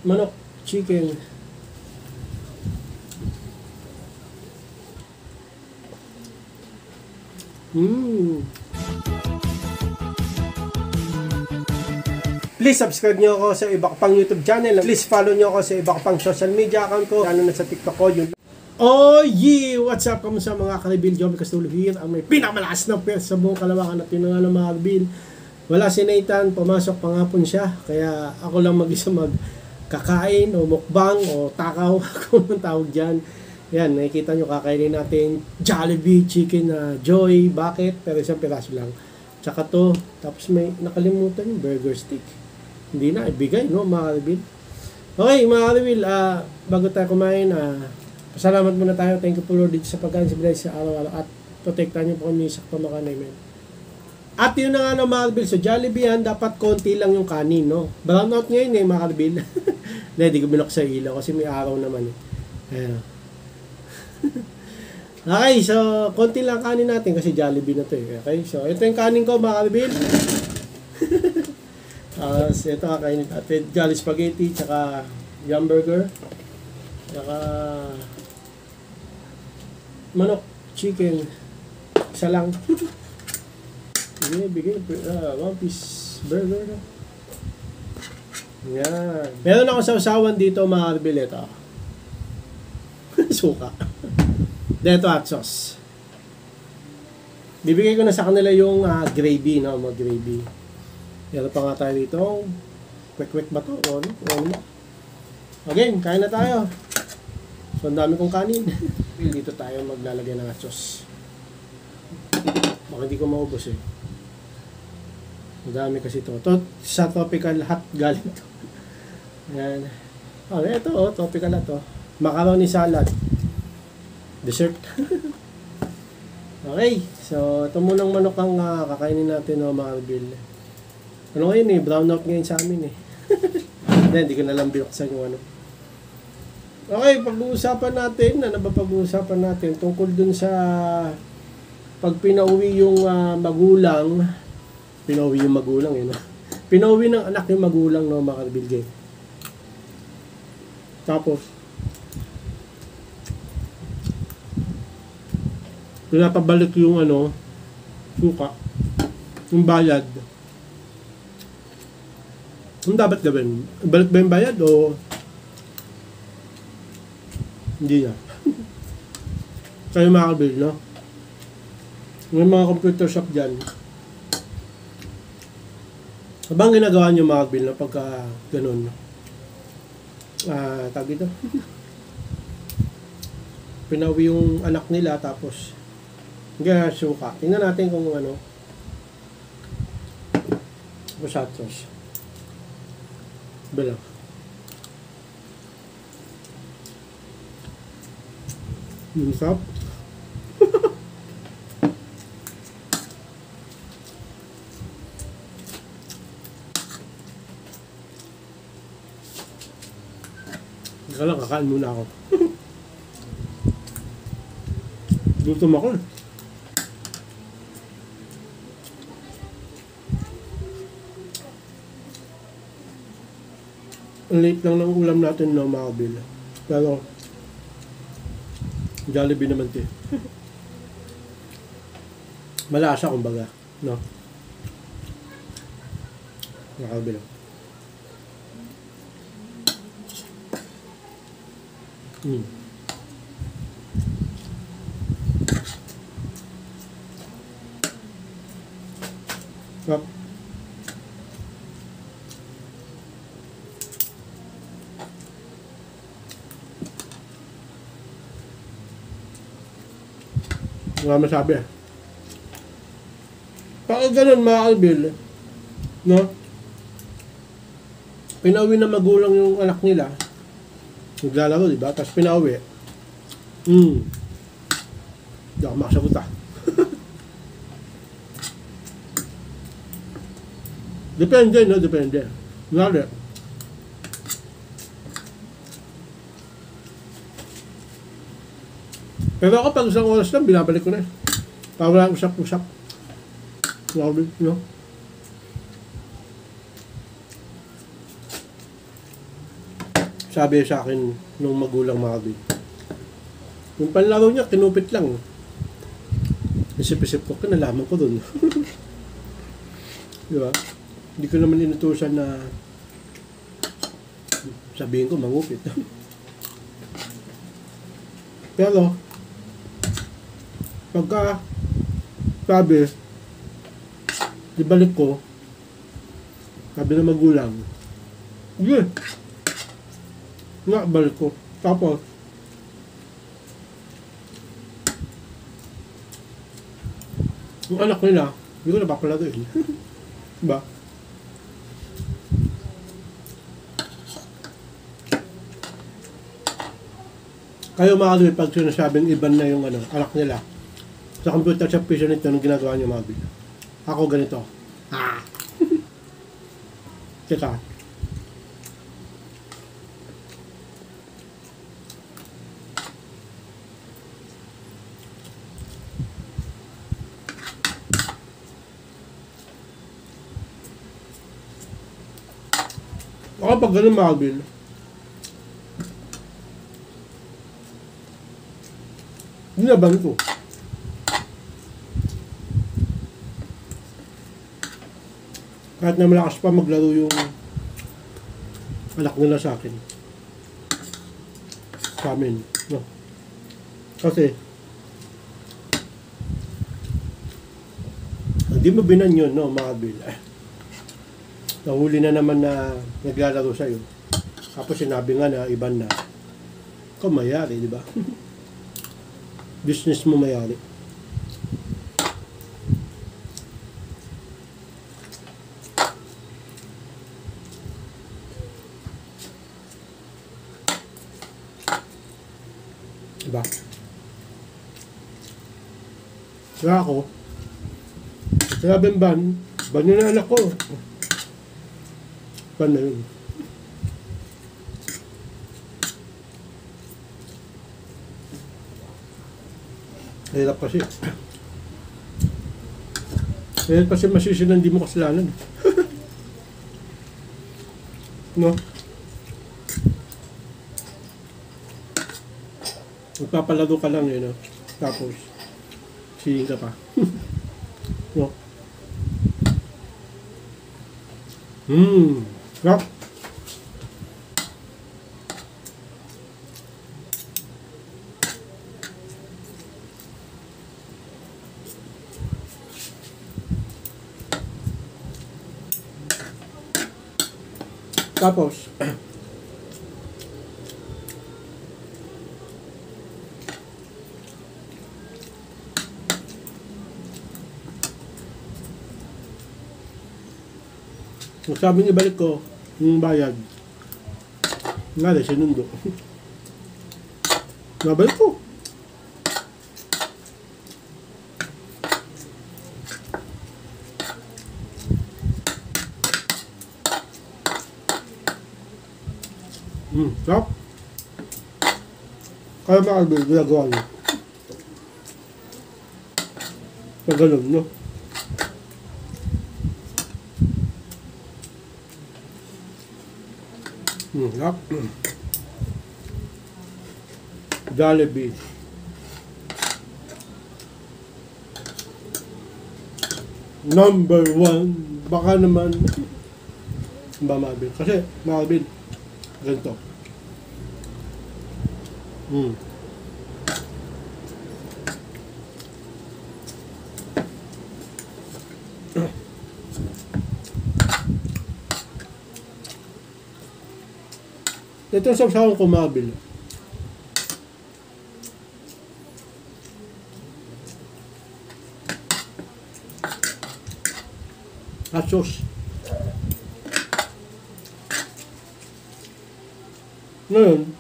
manok, chicken. Please subscribe nyo ako sa iba ko pang YouTube channel. Please follow nyo ako sa iba ko pang social media account ko. Lalo na sa TikTok ko. Oh yeah! What's up? Kamusta mga karibil? Joby Castulo here. Ang may pinakamalakas na pwersa sa buong Kalawakan at yun nga ng mga karibil. Wala si Nathan. Pumasok pangapon siya. Kaya ako lang mag-isa magkakain o mukbang o takaw. Kung anong tawag dyan. Yan, nakikita nyo kakainin natin Jollibee chicken na Joy bucket. Pero isang piraso lang. Tsaka to. Tapos may nakalimutan yung burger stick. Hindi na, ibigay, no, mga karibil. Okay, mga karibil, bago tayo kumain, pasalamat muna tayo. Thank you po Lord dito sa pagkain sa bilay sa araw-araw at protektahan niyo po kami sa pamakanay, amen. At yun na nga no, mga karibil, sa Jollibee yan, dapat konti lang yung kanin, no. Brown out ngayon mga karibil. Hindi ko binuksan sa ilaw kasi may araw naman. Ayan. Okay, so, konti lang kanin natin kasi Jollibee na to eh. Okay, so, ito yung kanin ko, mga karibil. Ito kakainin natin Jolly Spaghetti tsaka Yum Burger tsaka manok, chicken, isa lang. Bigay one piece burger na. Yan, meron ako sa usawan dito mga karibil. Ito suka dito hot sauce. Bibigay ko na sa kanila yung gravy, no, mga gravy. Meron pa nga tayo dito. Quick ba to? O ano? Again, kain na tayo. So, ang dami kong kanin. Dito tayo maglalagay ng sauce. Baka hindi ko maubos eh. Ang dami kasi ito. Ito sa tropical hot galing to. Ayan. Ito tropical hot to. Macaroni salad. Dessert. Okay. So, ito munang manok ang kakainin natin, no, mga karibil. Ano ngayon eh, brown out ngayon sa amin eh. Hindi ko na lang binuksan yung ano. Okay, pag-uusapan natin, ano ba pag-uusapan natin? Tungkol dun sa pag pinauwi yung magulang, pinauwi yung magulang eh, no? Pinauwi ng anak yung magulang, no, mga karibil. Tapos, pinapabalik yung ano, suka, yung bayad. Ang dapat gawin? Balik ba yung bayad o hindi na? Kayo mga karibil, no? May mga computer shop dyan. Habang ginagawa nyo mga karibil, no? Pagka ganun. Tawag ito. Pinawi yung anak nila tapos hanggang suka. Tingnan natin kung ano. Sauce. Bala. Sarap. Ika lang, kakain muna ako. Gutom ako. Late lang ng ulam natin, no, mga karibil. Pero Jollibee naman ito. Malasa kumbaga, no? Mga karibil. Yep. Wala masabi eh. Pag ganun mga karibil, no? Pinauwi na magulang yung anak nila. Naglalaro, diba? Tapos pinauwi. Hindi ako makasagot ah. Depende, no? Depende. Lalo. Pero ako pag isang oras lang, binabalik ko na eh. Para walang usap-usap. No? sabi sa akin nung magulang Marvin. Yung panlaro niya, kinupit lang. Isip-isip ko, nalaman ko dun. Diba? Hindi ko naman inutusan na sabihin ko mangupit. Pero, pagka sabi, ibalik ko, sabi ng magulang, sige, nga, balik ko. Tapos, yung anak nila, hindi ko napapalaruin. Diba? Kayo mga kalawin, pag sinasabing iban na yung anak nila, sa computer shop piso nito, nung ginagawa niyo mga video. Ako ganito. Teka. Ako pag ganun mga kalawin, binaban ko. Kahit na malakas pa maglaro yung anak nila sa akin. Sa amin. No? Kasi, hindi mo binan yun, no, mga Bill. Nahuli na naman na naglalaro sa'yo. Tapos sinabi nga na iban na. Ikaw mayari, di ba? Business mo mayari. Diba? Kaya ako, sabing ban yun na anak ko. Ban na yun. Hirap kasi. Hirap kasi masisi na hindi mo kasalanan. No? Magpapalaro ka lang no? Tapos singing ka pa. No? Yep. Tapos sabi niya balik ko yung bayad. Nga rin, sinundo. Nabalik ko. Sarap. Kaya makagbil, ginagawa niyo. Pag ganun, no? Sarap. Jollibee. Number 1. Baka naman ba mabil? Kasi mabil ganito. Ito ang sawsawang ko mabil. At sauce. Ngayon,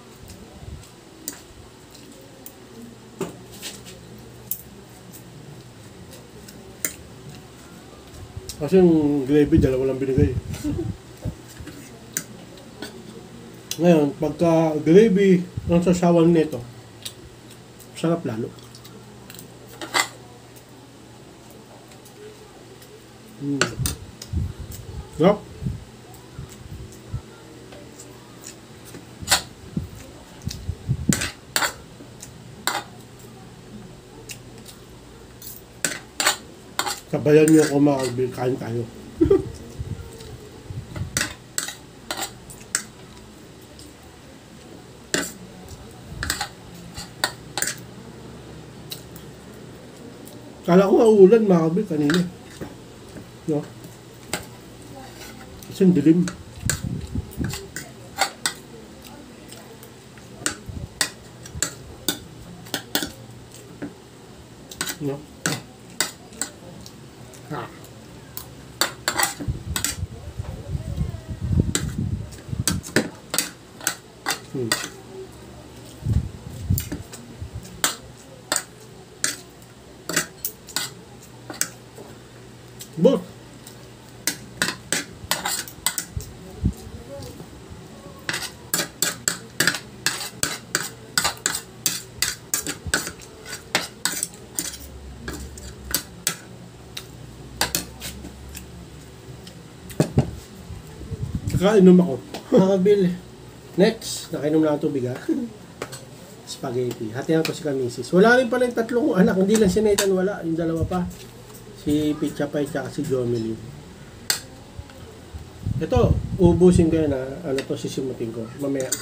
kasi yung gravy, dalawa lang binigay. Ngayon, pagka gravy ang sasawan nito, sarap lalo. Yep. Sabayan niyo ako mga kaibigan, kain tayo. Kala ko mauulan mga kaibigan kanina. No? Kasi ang dilim. No? Ah. Boss. Nakainom ako. Nakabil. Next, nakainom na ang tubig ha. Spaghetti. Hatihan ko si Kamisis. Wala rin pala yung tatlong anak. Hindi lang si Nathan wala. Yung dalawa pa. Si Picha Pay tsaka si Jomelyn. Ito, ubusin ko yan ha. Ano to, sisimutin ko. Mamaya.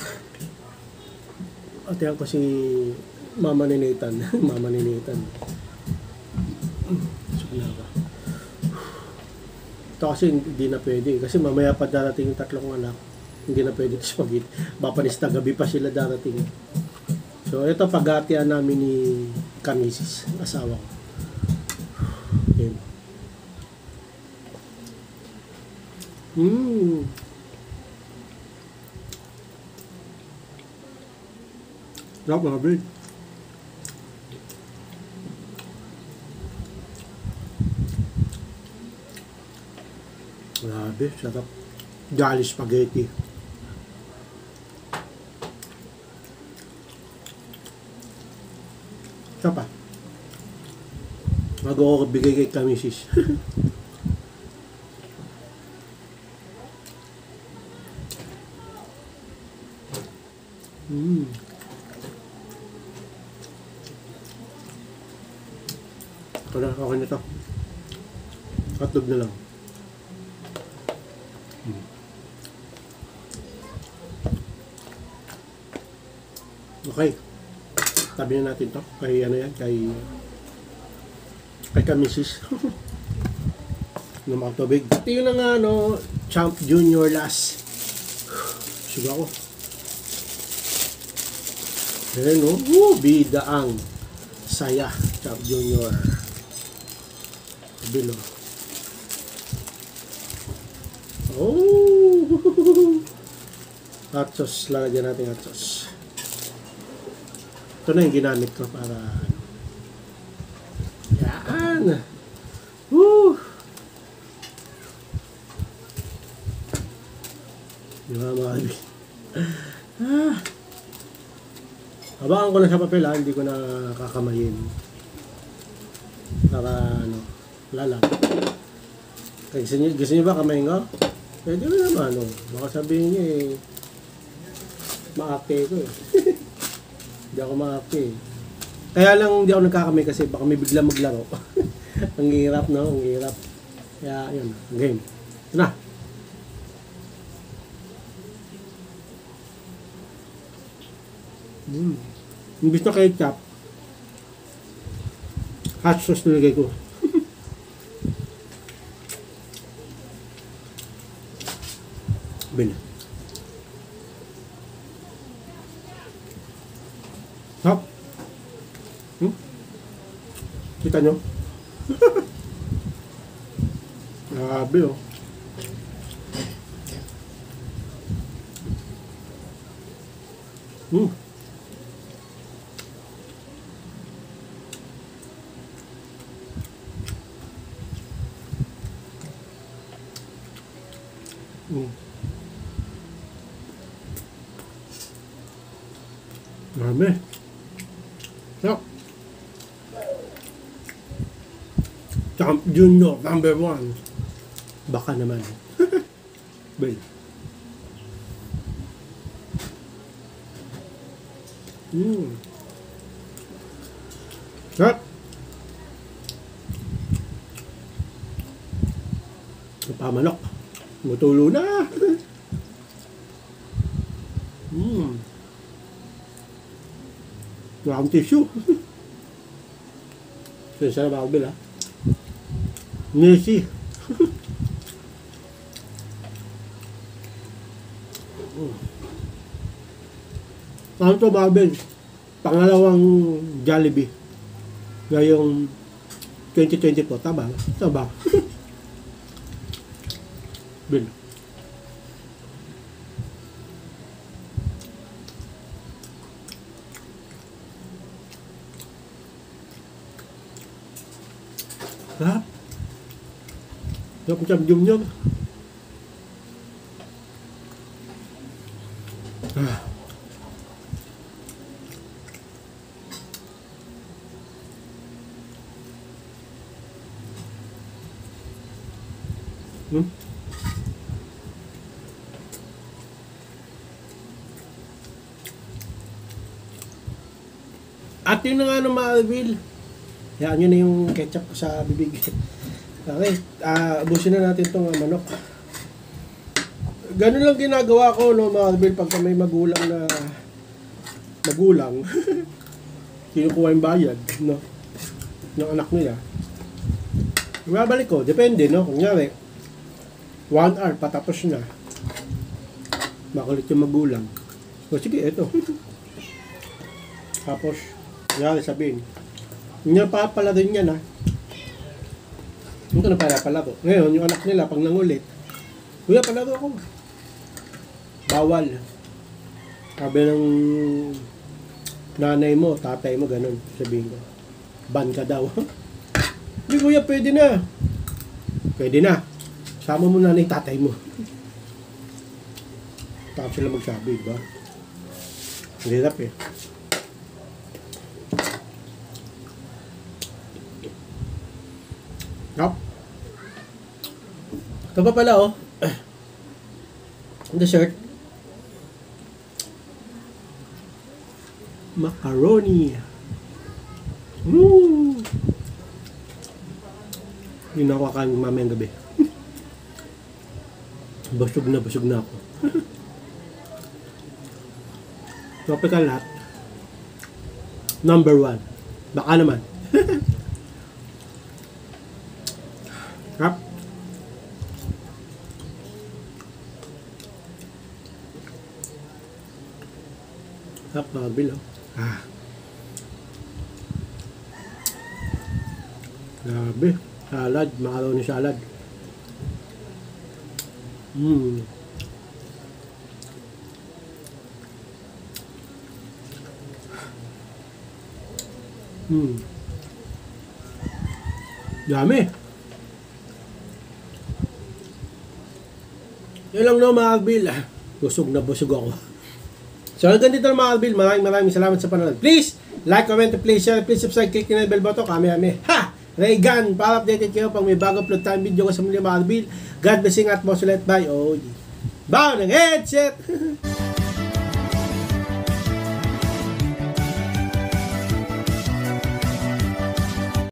Hatihan ko si Mama ni Nathan. Mama ni Nathan. Sugla ba? Ito kasi hindi na pwede. Kasi mamaya pa darating yung tatlong anak. Hindi na pwede spaghetti. Bapanista gabi pa sila darating. So ito paghatian namin ni Kamisis, asawa ko. Yan. Sarap mga bread. Grabe, sarap. Jolly spaghetti. Sarap pa. Bago ko bigay kay Kamisis. Ito na, okay na ito. Hotdog na lang. Okay. Tabi na natin to. Kay ano yan, kay Kamisis. Namang tubig. Ito yun na nga, no, Champ Junior last. Suga ko. Ayan, no. Bida ang saya. Champ Junior. Bilo. Oh! Hot sauce. Lalagyan natin hot sauce. Ito na yung ginamit ko para yan. Woo! Diba mga kaibigan? Habakan ko na sa papel ha, hindi ko na kakamayin. Para ano, lalag. Gusto niyo ba kamayin ko? Pwede mo naman, no? Baka sabihin niyo eh, maake ko eh. Hindi ako maake eh. Kaya lang hindi ako nagkakamay kasi baka may bigla maglaro. Ang hirap, no? Ang hirap. Kaya, yun. Game. Ito na. Imbis na ketchup, hot sauce nilagay ko. Bin. Hop. Kita nyo? Grabe oh. Marami. So, Champ Junior number 1. Baka naman. Well. Sarap. Manok. Mutulo na. Wala akong tissue. Sensya na Marvel ha. Messi. Ano to Marvel? Pangalawang Jollibee. Ngayong 2024. Tama? Tama. Bin. Sarap. Sarap macam jum-jum. At yun na nga ng Marvel. Yan yun na yung ketchup sa bibig. Okay, abusin na natin itong manok. Ganun lang ginagawa ko no Marvel pagka may magulang na kinukuha yung bayad no ng anak nila. Ibabalik ko, depende no. Kunyari 1 hour patapos na. Makulit yung magulang. O sige, eto. Tapos kunyari sabihin hindi na papala din yan ha. Hindi ko na palaro. Ngayon, yung anak nila, pag nangulit, kuya, palaro ako. Bawal. Sabi ng nanay mo, tatay mo, ganun. Sabihin ko, ban ka daw. Hindi kuya, pwede na. Pwede na. Sama mo nanay, tatay mo. Tapos sila magsabi, diba? Hirap eh. Yup. Ito pa pala oh. Dessert. Macaroni. Yun ako kakain mamayang gabi. Busog na ako. Tropical lahat. Number 1. Baka naman. Sarap. Sarap Marvel oh. Grabe. Salad. Macaroni salad. Dami. Yun lang no mga Albil. Busog na busog ako. So hanggang dito mga Albil. Maraming salamat sa panonood. Please like, comment, please share, please subscribe, click the bell button. Kami. Ha! Raygun! Para updated kayo pag may bago upload tayong video ko sa muli mga Albil. God blessing at most let bye. Oh, bow ng headset!